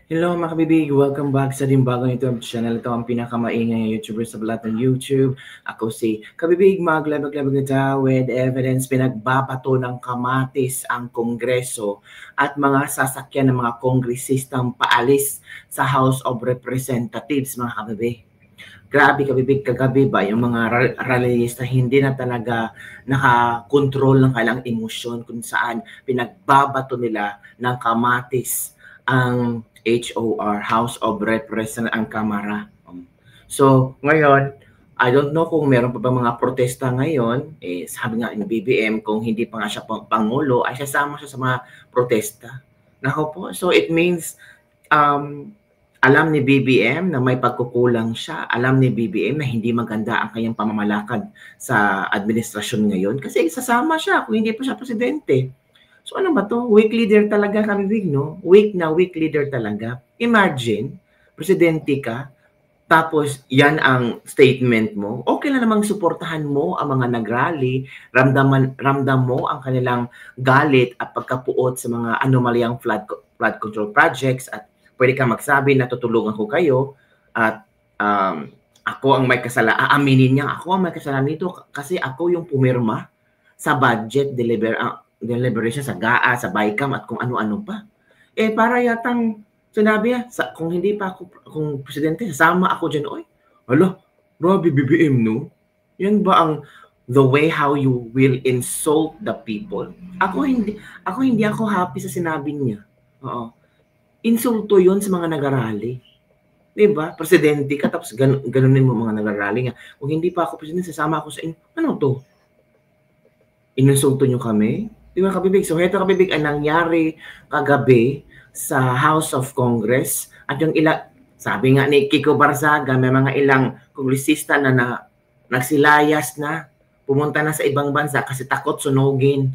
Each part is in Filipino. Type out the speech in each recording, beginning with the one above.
Hello mga kabibig, welcome back sa bagong YouTube channel. Ito ang pinakamaingay na YouTuber sa balat ng YouTube. Ako si Kabibig, maglabag-labag na tayo with evidence. Pinagbabato ng kamatis ang Kongreso at mga sasakyan ng mga kongresistang paalis sa House of Representatives, mga kabibig. Grabe kabibig, kagabi ba yung mga rallyista hindi na talaga nakakontrol ng kailang emosyon kung saan pinagbabato nila ng kamatis ang HOR, House of Representatives, ang Kamara. So, ngayon, I don't know kung meron pa ba mga protesta ngayon. Sabi nga ni BBM, kung hindi pa nga siya Pangulo, ay sasama siya sa mga protesta. Nako po, so it means, alam ni BBM na may pagkukulang siya. Alam ni BBM na hindi maganda ang kanyang pamamalakad sa administrasyon ngayon kasi sasama siya kung hindi pa siya presidente. So ano ba to? Weak leader talaga kami, Big, no? Weak leader talaga. Imagine, presidente ka, tapos yan ang statement mo. Okay na namang suportahan mo ang mga nagrally, ramdam mo ang kanilang galit at pagkapuot sa mga anomalyang flood control projects at pwede kang magsabi na tutulungan ko kayo at ako ang may kasalanan. Aaminin niya, ako ang may kasalanan nito kasi ako yung pumirma sa budget deliberation sa GAA, sa BICAM at kung ano-ano pa. Para yatang sinabi niya, kung hindi pa ako, kung presidente, sasama ako dyan. Oy, hala, grabe BBM, no? Yan ba ang the way how you will insult the people? Ako hindi ako happy sa sinabi niya. Oo. Insulto yun sa mga nagarali. Diba? Presidente ka, tapos ganunin mo mga nagarali nga. Kung hindi pa ako presidente, sasama ako sa inyo. Ano to? Ininsulto nyo kami? Di ba, kabibig? So, heto kabibig ang nangyari kagabi sa House of Congress at yung sabi nga ni Kiko Barzaga, may mga ilang kongresista na nagsilayas na, pumunta na sa ibang bansa kasi takot sunugin.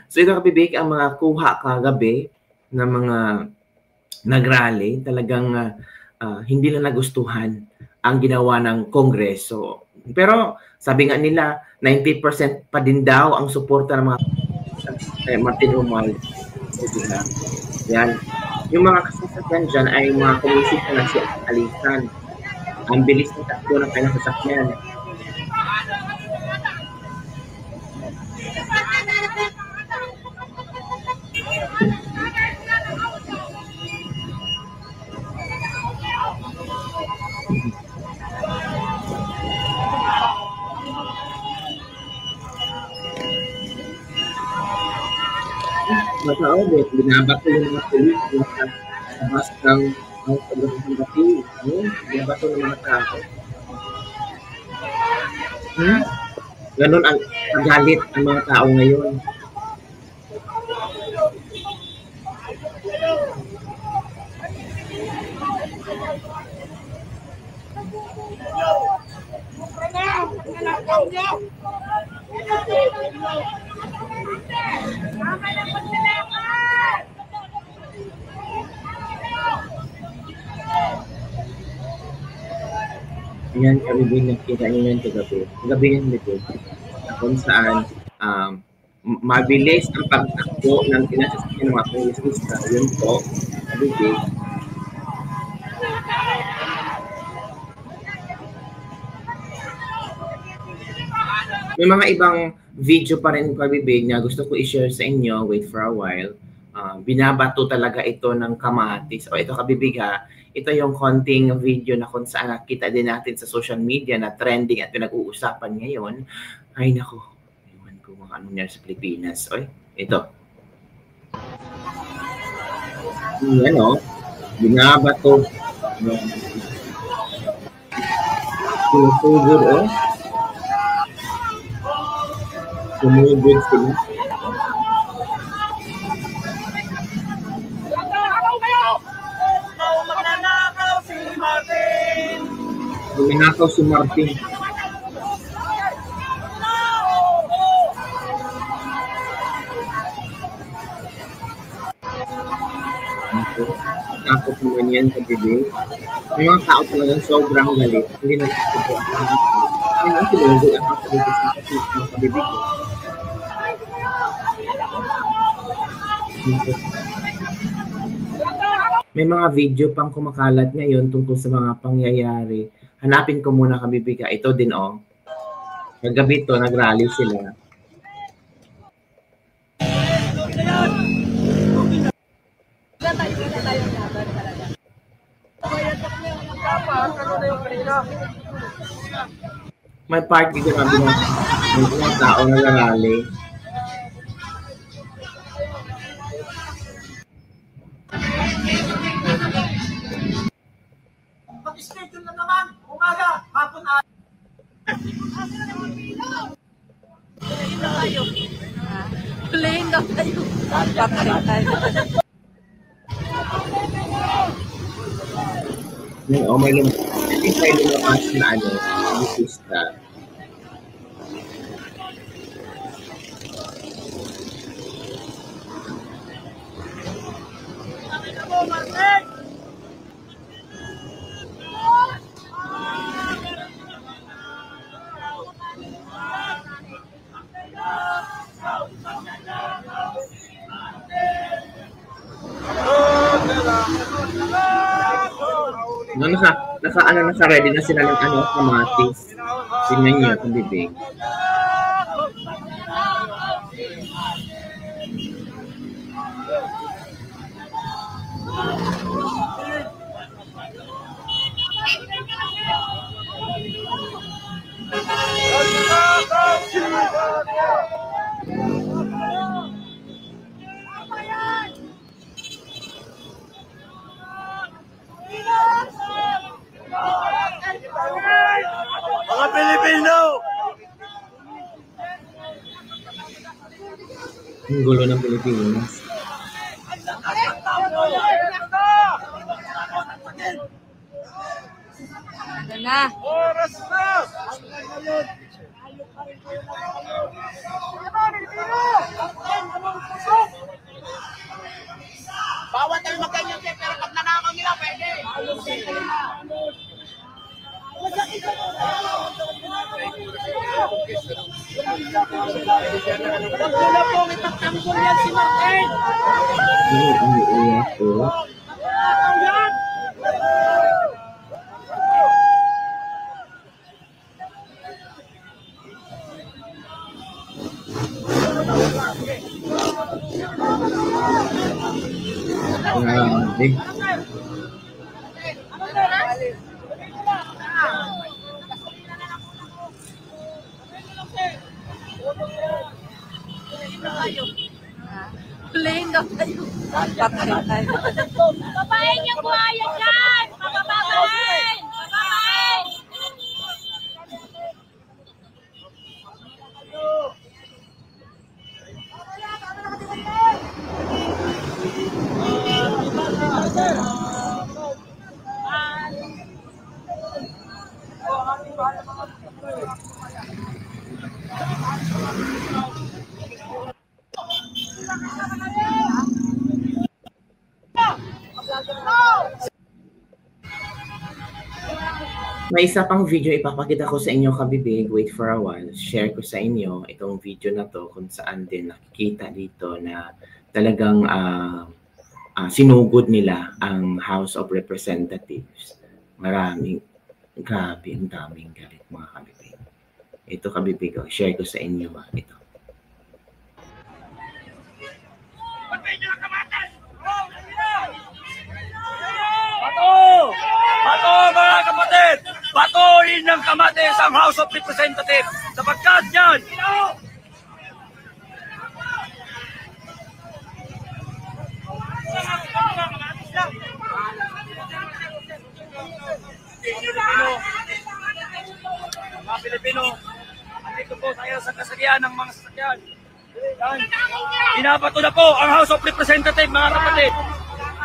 So, ito kabibig ang mga kuha kagabi ng mga nagrally, talagang hindi na nagustuhan ang ginawa ng Kongreso. Pero sabi nga nila, 90% pa din daw ang suporta ng mga Martin Romualdez. Yan. Yung mga kasasakyan dyan ay mga kumisita na si Alisan. Ang bilis ng takbo ng kanyang sasakyan. Mataobit, binabato yung mga pulis sa labas ng pagkakasambati. Binabato ng mga tao. Ganon ang galit ng mga tao ngayon. Yan kami nakita niyo yan kagabi. Kagabi yan dito. Kung saan mabilis ang pagtakbo ng pinasasakyan ng mga kongresista. Yun po, kagabi. May mga ibang video pa rin kabibig na gusto ko i-share sa inyo. Wait for a while. Binabato talaga ito ng kamatis. O ito kabibig ha. Ito yung konting video na kung saan nakita din natin sa social media na trending at pinag-uusapan ngayon. Ay nako. Ewan ko mga ano nangyari sa Pilipinas. Oy, ito. Yan o. Binabato. Sinusugod o. Sumugod sila. Luminakaw si Martin. Takot naman yan sa bibig. May mga tao talagang sobrang galit. Hindi na ito. Hindi na sinunod ang kapalitis na kasi ng kabibig. May mga video pang kumakalat ngayon tungkol sa mga pangyayari. Hanapin ko muna kabibiga. Ito din oh. Kagabi to, nag-rally sila. May party ko na mga tao nag-rally. Mag-schedule na naman, umaga, hapon at Plane na tayo. Patay tayo. May lumakas na bisista. No, naka-ready na sila ng kamatis. Tingnan niyo kung bibig. mga Pilipino! Ang gulo ng Pilipinas. Ano na? Oras na! Bawat tayo magkanyan pero pag nanakaw nila, pwede. Wala pong ipagtanggol yan si Martin. Ang iiyak ko. Grabe. Plane na tayo. Patay tayo. Babae niyo buhaya dyan! Papababain! Papabain! May isa pang video ipapakita ko sa inyo kabibig. Wait for a while. Share ko sa inyo itong video na to kung saan din nakikita dito na talagang sinugod nila ang House of Representatives. Grabe, ang daming galit mga kabibig. Ito kabibig, share ko sa inyo ito. Bato mga kapatid! Batuhin ng kamatis ang House of Representatives sapagkat yan! Mga Pilipino, andito po tayo sa kasagyan ng mga sasakyan. Yan. Binabato na po ang House of Representatives mga kapatid.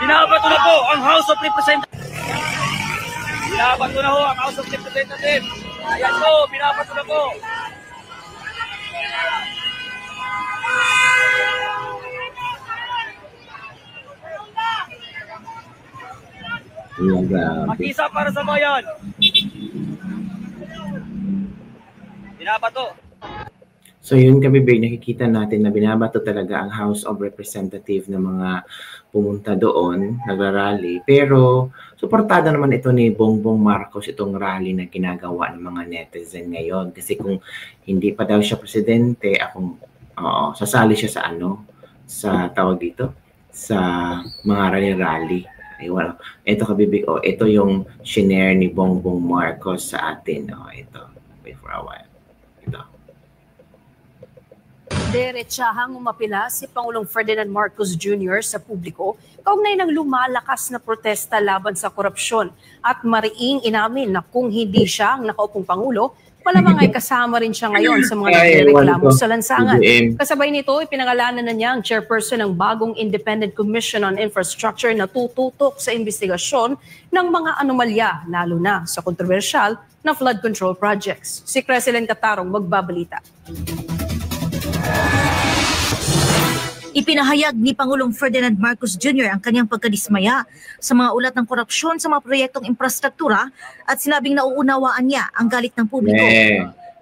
Binabato na po ang House of Representatives. Binabato na ho ang House of Representatives. Ayan po, binabato na po. Mag-isa para sa bayan. Binabato. So yun kabibig, nakikita natin na binabato talaga ang House of Representative ng mga pumunta doon, nagrarally. Pero suportado naman ito ni Bongbong Marcos itong rally na ginagawa ng mga netizen ngayon. Kasi kung hindi pa daw siya presidente, sasali siya sa sa tawag dito, sa mga rally-rally. Ay, well, ito kabibig, ito yung shinare ni Bongbong Marcos sa atin. Ito, wait for a while. Ito. Diretsahang umapila si Pangulong Ferdinand Marcos Jr. sa publiko kaugnay ng lumalakas na protesta laban sa korupsyon at mariing inamin na kung hindi siya ang nakaupong Pangulo, malamang ay kasama rin siya ngayon sa mga nagreklamo sa lansangan. Kasabay nito, ipinangalanan na niya ang chairperson ng bagong Independent Commission on Infrastructure na tututok sa investigasyon ng mga anomalya, lalo na sa kontrobersyal na flood control projects. Si Creselyn Catarong magbabalita. Ipinahayag ni Pangulong Ferdinand Marcos Jr. ang kanyang pagkadismaya sa mga ulat ng korupsyon sa mga proyektong infrastruktura at sinabing nauunawaan niya ang galit ng publiko.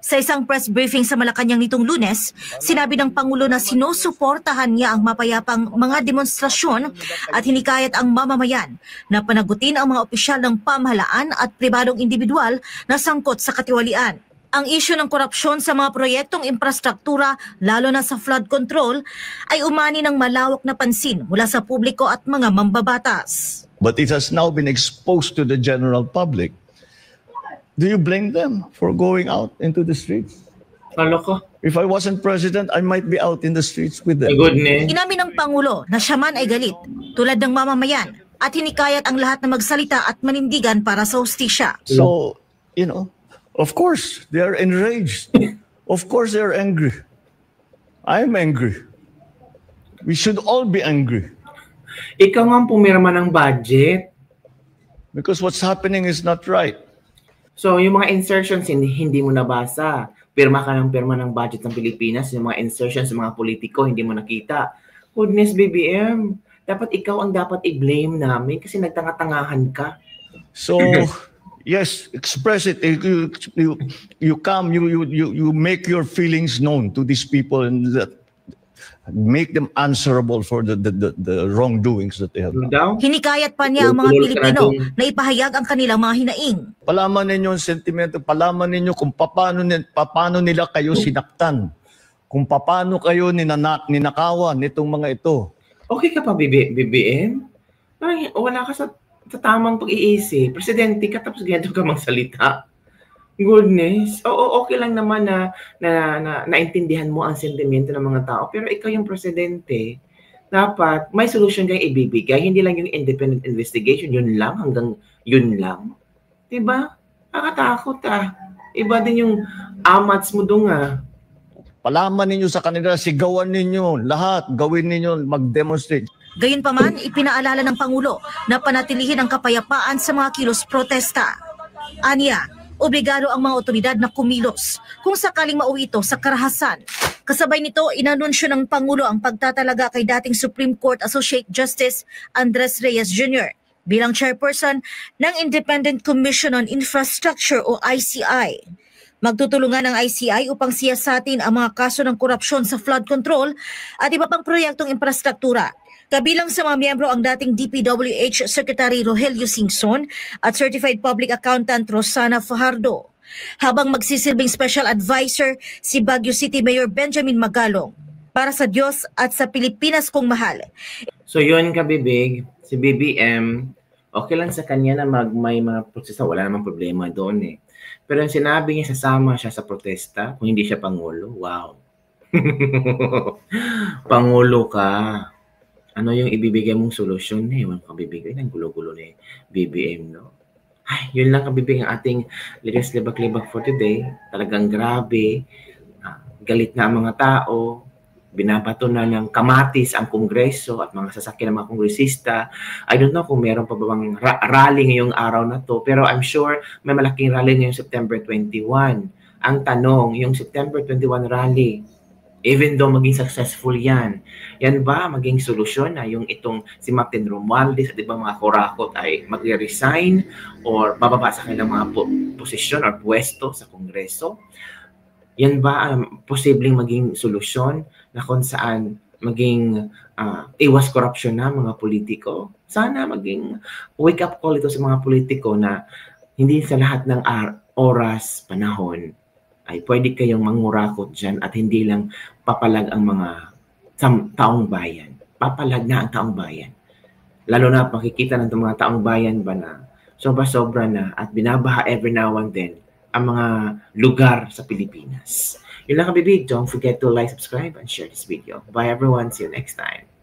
Sa isang press briefing sa Malacanang nitong Lunes, sinabi ng Pangulo na sinusuportahan niya ang mapayapang mga demonstrasyon at hinikayat ang mamamayan na panagutin ang mga opisyal ng pamahalaan at pribadong individual na sangkot sa katiwalian. Ang isyu ng korupsyon sa mga proyektong infrastruktura, lalo na sa flood control, ay umani ng malawak na pansin mula sa publiko at mga mambabatas. But it has now been exposed to the general public. Do you blame them for going out into the streets? Ko. If I wasn't president, I might be out in the streets with them. Goodness. Inamin ng Pangulo na siya man ay galit, tulad ng mamamayan, at hinikayat ang lahat na magsalita at manindigan para sa hustisya. So, of course, they are enraged. Of course, they are angry. I'm angry. We should all be angry. Ikaw nga ang pumirma ng budget. Because what's happening is not right. So, yung mga insertions, hindi mo nabasa. Pirma ka ng pirma ng budget ng Pilipinas. Yung mga insertions ng mga politiko, hindi mo nakita. Goodness, BBM. Dapat ikaw ang dapat i-blame namin kasi nagtanga-tangahan ka. So... Yes, express it. You come, you make your feelings known to these people and make them answerable for the wrongdoings that they have done. Hinikayat pa niya ang mga Pilipino na ipahayag ang kanilang mga hinaing. Palaman ninyo ang sentimento, palaman ninyo kung paano nila kayo sinaktan, kung paano kayo ninakawan nitong mga ito. Okay ka pa, BBM? Wala ka sa tamang pag-iisip. Presidente ka tapos ganito ka magsalita. Goodness. Okay lang naman na naintindihan mo ang sentimento ng mga tao. Pero ikaw yung presidente, dapat may solution kang ibibigay. Hindi lang yung independent investigation. Yun lang, hanggang yun lang. Diba? Nakakatakot Iba din yung amats mo doon Palaman ninyo sa kanila, sigawan ninyo, lahat, gawin ninyo, mag-demonstrate. Gayunpaman, ipinaalala ng Pangulo na panatilihin ang kapayapaan sa mga kilos protesta. Aniya, obligado ang mga otoridad na kumilos kung sakaling mauwi ito sa karahasan. Kasabay nito, inanunsyo ng Pangulo ang pagtatalaga kay dating Supreme Court Associate Justice Andres Reyes Jr. bilang chairperson ng Independent Commission on Infrastructure o ICI. Magtutulungan ng ICI upang siyasatin ang mga kaso ng korupsyon sa flood control at iba pang proyektong infrastruktura. Kabilang sa mga miyembro ang dating DPWH Secretary Rogelio Singson at Certified Public Accountant Rosana Fajardo. Habang magsisilbing Special Advisor si Baguio City Mayor Benjamin Magalong. Para sa Diyos at sa Pilipinas kong mahal. So yun kabibig, si BBM, okay lang sa kanya na may mga protesta, wala namang problema doon Pero yung sinabi niya, sasama siya sa protesta kung hindi siya Pangulo. Wow. Pangulo ka. Ano yung ibibigay mong solusyon? Ewan ko kabibigay ng gulo-gulo ni BBM, no? Ay, yun lang kabibig ang ating Ligas Libak-Libak for today. Talagang grabe. Galit na ang mga tao. Binabato na ng kamatis ang Kongreso at mga sasakyan ng mga kongresista. I don't know kung meron pa ba bang rally ngayong araw na to. Pero I'm sure may malaking rally ngayong September 21. Ang tanong, yung September 21 rally, even though maging successful yan ba maging solusyon na yung itong si Martin Romualdez at ibang mga kurakot ay mag-resign or bababa sa kanilang mga posisyon or pwesto sa Kongreso? Yan ba posibleng maging solusyon na kung saan maging iwas korupsyon na mga politiko? Sana maging wake-up call ito sa mga politiko na hindi sa lahat ng oras, panahon, ay pwede kayong mangurakot dyan at hindi lang papalag ang mga taong bayan. Papalag na ang taong bayan. Lalo na makikita ng mga taong bayan ba na sobra-sobra na at binabaha every now and then ang mga lugar sa Pilipinas. Yun lang kabibig. Don't forget to like, subscribe, and share this video. Bye everyone. See you next time.